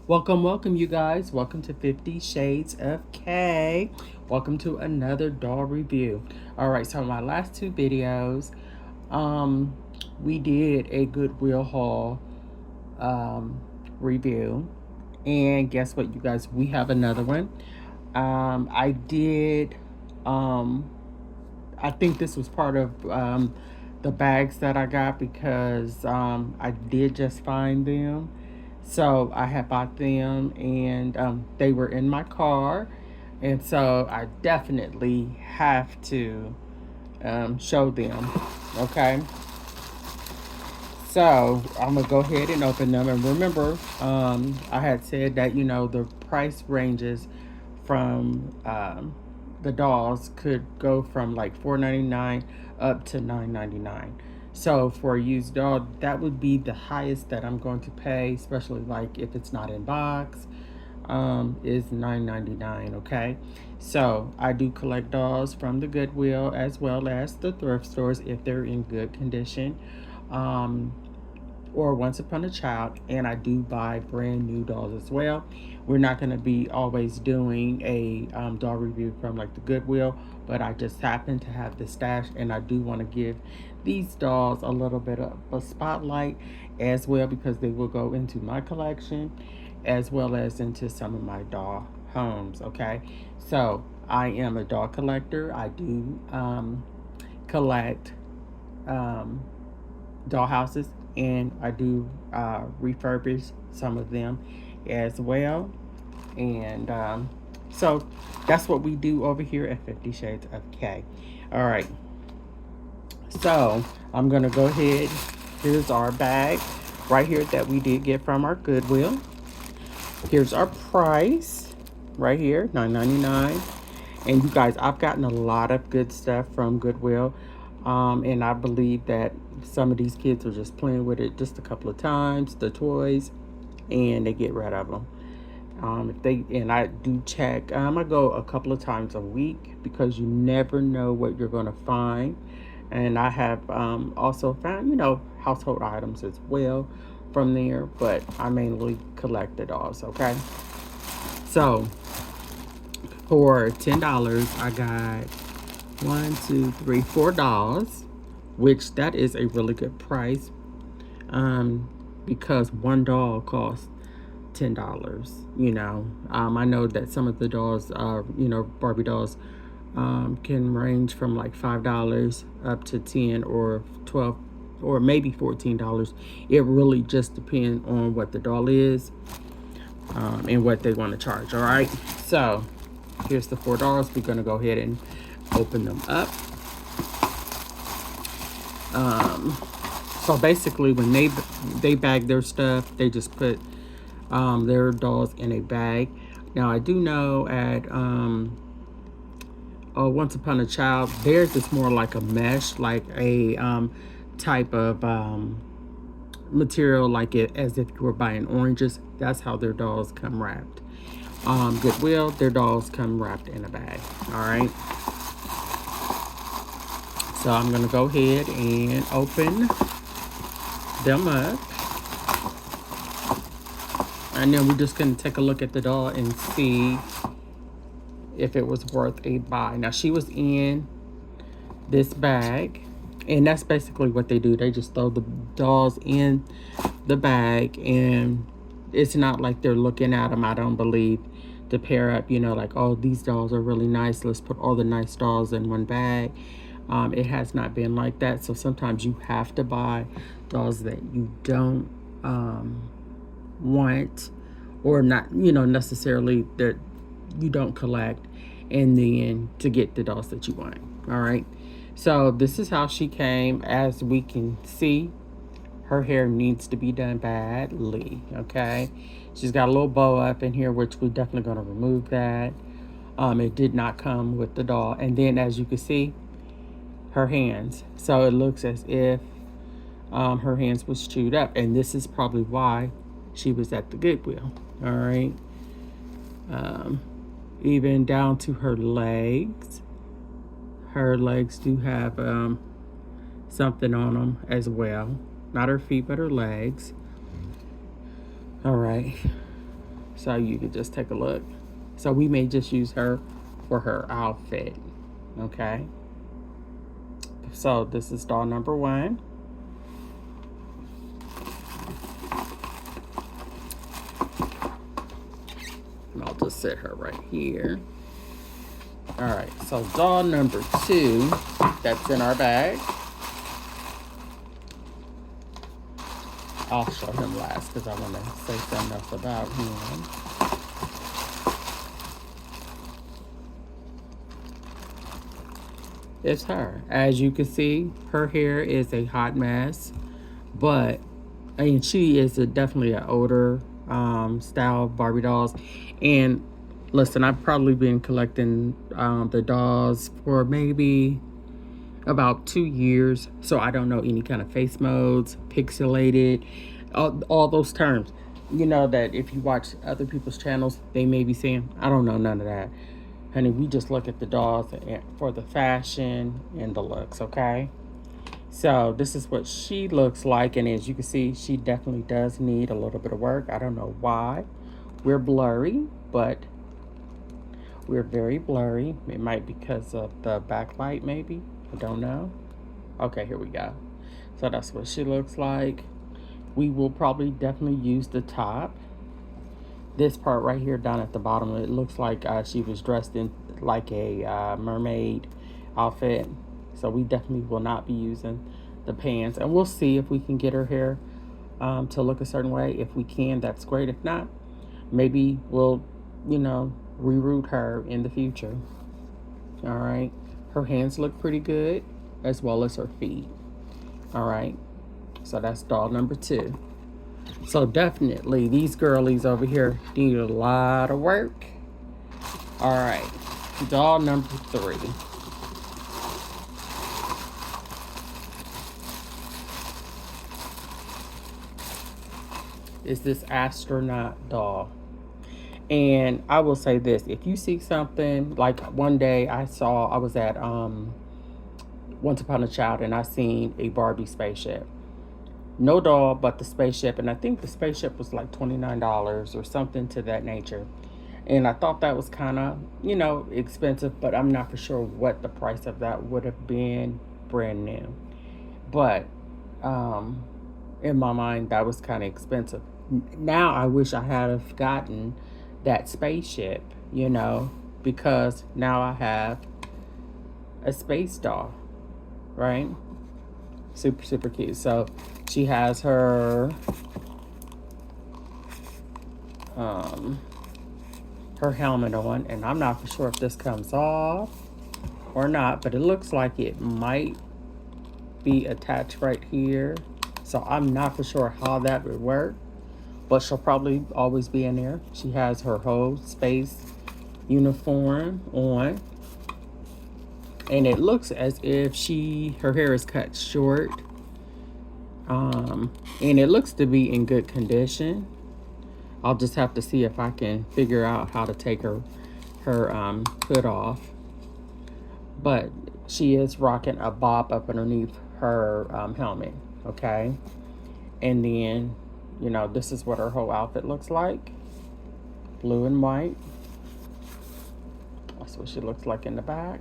Welcome, you guys. Welcome to 50 Shades of K. Welcome to another doll review. All right, so my last two videos, um, we did a Goodwill haul um, review. And guess what, you guys? We have another one. I did, um, I think this was part of the bags that I got because I did just find them. So I had bought them and they were in my car. And so I definitely have to show them. Okay. So I'm going to go ahead and open them. And remember, I had said that, the price ranges from the dolls could go from like $4.99 up to $9.99. So for a used doll, that would be the highest that I'm going to pay, especially like if it's not in box, is $9.99. Okay, so I do collect dolls from the Goodwill as well as the thrift stores if they're in good condition. Um, or Once Upon a Child, and I do buy brand new dolls as well. We're not going to be always doing a doll review from like the Goodwill, but I just happen to have the stash, and I do want to give these dolls a little bit of a spotlight as well because they will go into my collection as well as into some of my doll homes. Okay, so I am a doll collector. I do collect um, doll houses, and I do refurbish some of them as well. And so that's what we do over here at 50 Shades of K. All right, so I'm gonna go ahead. Here's our bag right here that we did get from our Goodwill. Here's our price right here, $9.99. And you guys, I've gotten a lot of good stuff from Goodwill. And I believe that some of these kids are just playing with it just a couple of times, the toys, and they get rid of them. If they and I do check. I go a couple of times a week because you never know what you're going to find. And I have also found, household items as well from there, but I mainly collect the dolls. Okay, so for $10, I got one, two, three, $4, which that is a really good price. Because one doll costs $10. I know that some of the dolls, Barbie dolls, can range from like $5 up to 10 or 12 or maybe $14. It really just depends on what the doll is and what they want to charge. All right, so here's the $4. We're gonna go ahead and open them up. So basically, when they bag their stuff, they just put their dolls in a bag. Now I do know at Once Upon a Child, theirs is more like a mesh, like a type of material, like it as if you were buying oranges. That's how their dolls come wrapped. Goodwill, their dolls come wrapped in a bag. All right. So I'm gonna go ahead and open them up. And then we're just gonna take a look at the doll and see if it was worth a buy. Now she was in this bag, and that's basically what they do. They just throw the dolls in the bag, and it's not like they're looking at them, I don't believe, to pair up, like, oh, these dolls are really nice, let's put all the nice dolls in one bag. It has not been like that. So sometimes you have to buy dolls that you don't want, or not, necessarily that you don't collect, and then to get the dolls that you want. All right. So this is how she came. As we can see, her hair needs to be done badly. Okay. She's got a little bow up in here, which we're definitely going to remove that. It did not come with the doll. And then as you can see, her hands. So it looks as if her hands was chewed up. And this is probably why she was at the Goodwill. All right. Even down to her legs. Her legs do have something on them as well. Not her feet, but her legs. All right. so you could just take a look. So we may just use her for her outfit. Okay. So this is doll number 1. And I'll just set her right here. All right, so doll number 2 that's in our bag. I'll show him last because I want to say something else about him. It's her. As you can see, her hair is a hot mess, but I mean, she is definitely an older style Barbie dolls. And listen, I've probably been collecting the dolls for maybe about 2 years, so I don't know any kind of face modes, pixelated, all those terms. You know that if you watch other people's channels, they may be saying, I don't know none of that. Honey, we just look at the dolls for the fashion and the looks, okay? So this is what she looks like, and as you can see, she definitely does need a little bit of work. I don't know why. We're blurry, but we're very blurry. It might be because of the backlight, maybe. I don't know. Okay, here we go. So that's what she looks like. We will probably definitely use the top. This part right here down at the bottom, it looks like she was dressed in like a mermaid outfit. So we definitely will not be using the pants. And we'll see if we can get her hair to look a certain way. If we can, that's great. If not, maybe we'll, reroute her in the future. All right. Her hands look pretty good, as well as her feet. All right. So that's doll number 2. So definitely these girlies over here need a lot of work. All right. Doll number 3. Is this astronaut doll. And I will say this, if you see something, like one day I was at Once Upon a Child, and I seen a Barbie spaceship. No doll, but the spaceship, and I think the spaceship was like $29 or something to that nature. And I thought that was kind of, expensive, but I'm not for sure what the price of that would have been brand new. But in my mind, that was kind of expensive. Now I wish I had have gotten that spaceship, because now I have a space doll, right? Super, super cute. So she has her her helmet on, and I'm not for sure if this comes off or not, but it looks like it might be attached right here. So I'm not for sure how that would work, but she'll probably always be in there. She has her whole space uniform on, and it looks as if her hair is cut short, and it looks to be in good condition. I'll just have to see if I can figure out how to take her hood off, but she is rocking a bob up underneath her helmet. Okay, and then this is what her whole outfit looks like. Blue and white. That's what she looks like in the back.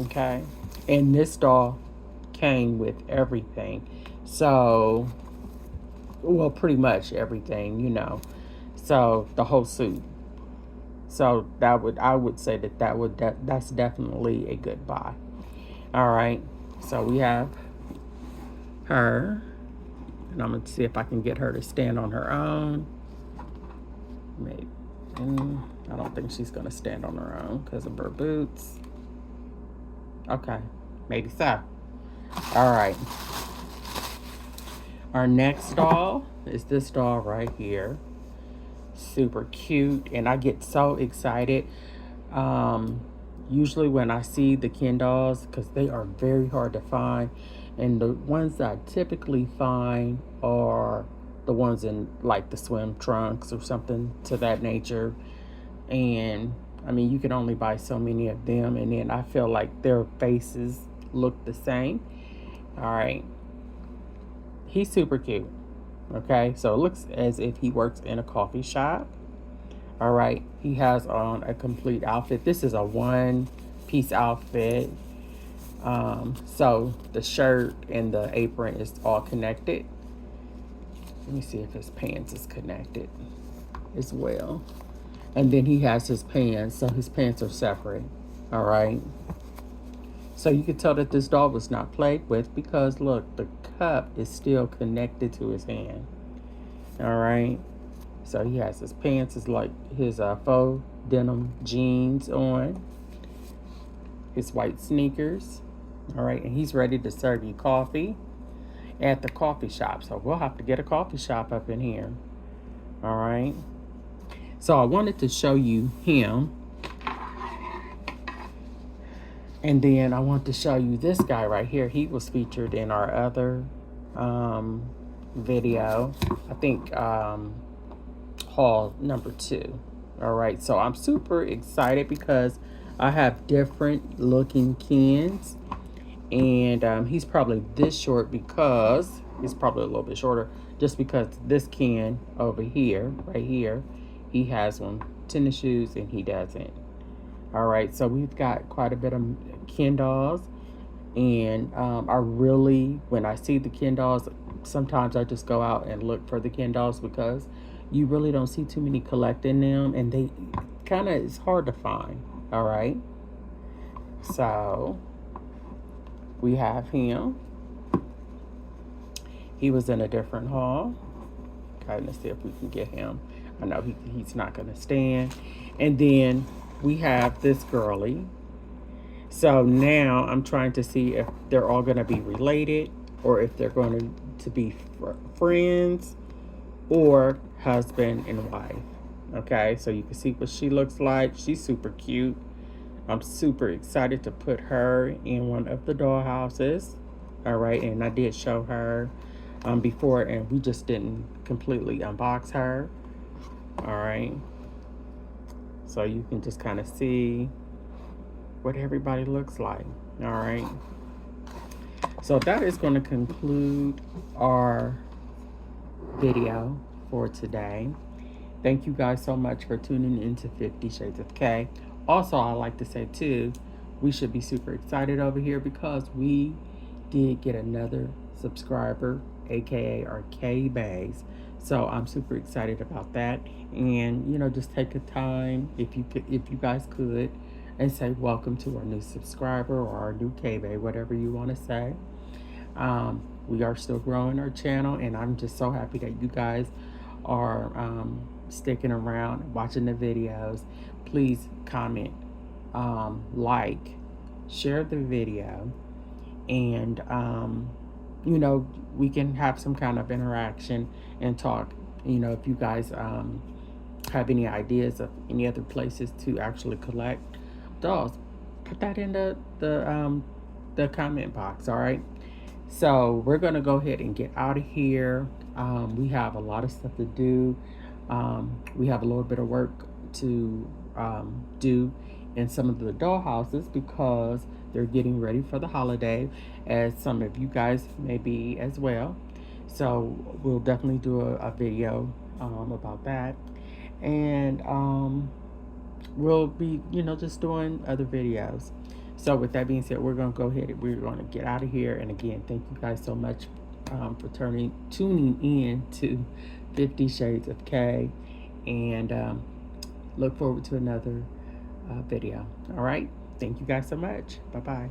Okay, and this doll came with everything. So, well, pretty much everything, So the whole suit. So I would say that's definitely a good buy. All right. So we have her, and I'm gonna see if I can get her to stand on her own. Maybe. I don't think she's gonna stand on her own because of her boots. Okay, maybe so. All right. Our next doll is this doll right here. Super cute, and I get so excited. Usually when I see the Ken dolls, because they are very hard to find, and the ones that I typically find are the ones in like the swim trunks or something to that nature. And I mean, you can only buy so many of them, and then I feel like their faces look the same. All right. He's super cute. Okay, so it looks as if he works in a coffee shop. All right, he has on a complete outfit. This is a one-piece outfit. So the shirt and the apron is all connected. Let me see if his pants is connected as well. And then he has his pants, so his pants are separate. All right. So you can tell that this dog was not played with because look, the cup is still connected to his hand. All right. So he has his pants, is like his faux denim jeans on, his white sneakers. All right, and he's ready to serve you coffee at the coffee shop. So we'll have to get a coffee shop up in here. All right. So I wanted to show you him. And then I want to show you this guy right here. He was featured in our other video. I think haul number 2. All right. So I'm super excited because I have different looking cans. And he's probably this short because he's probably a little bit shorter just because this can over here, right here, he has on tennis shoes and he doesn't. All right, so we've got quite a bit of Ken dolls, and I really, when I see the Ken dolls, sometimes I just go out and look for the Ken dolls because you really don't see too many collecting them, and they kind of, it's hard to find. All right, so we have him. He was in a different haul. Okay, let's see if we can get him. I know he's not going to stand. And then we have this girly. So now I'm trying to see if they're all going to be related or if they're going to be friends or husband and wife. Okay, so you can see what she looks like. She's super cute. I'm super excited to put her in one of the doll houses. All right, and I did show her before, and we just didn't completely unbox her. All right, so you can just kind of see what everybody looks like. All right, so that is going to conclude our video for today. Thank you guys so much for tuning into 50 Shades of K. Also, I like to say too, we should be super excited over here because we did get another subscriber, aka our K-Bays. So I'm super excited about that. And just take a time, if you guys could, and say welcome to our new subscriber or our new K-Bay, whatever you want to say. We are still growing our channel, and I'm just so happy that you guys are sticking around, watching the videos. Please comment, like, share the video, and we can have some kind of interaction and talk. If you guys have any ideas of any other places to actually collect dolls, put that in the comment box. All right, so we're gonna go ahead and get out of here. We have a lot of stuff to do. We have a little bit of work to do in some of the doll houses because they're getting ready for the holiday, as some of you guys may be as well. So we'll definitely do a video about that, and we'll be just doing other videos. So with that being said, we're gonna go ahead and we're gonna get out of here. And again, thank you guys so much for tuning in to 50 Shades of K, and look forward to another video. All right, thank you guys so much. Bye bye.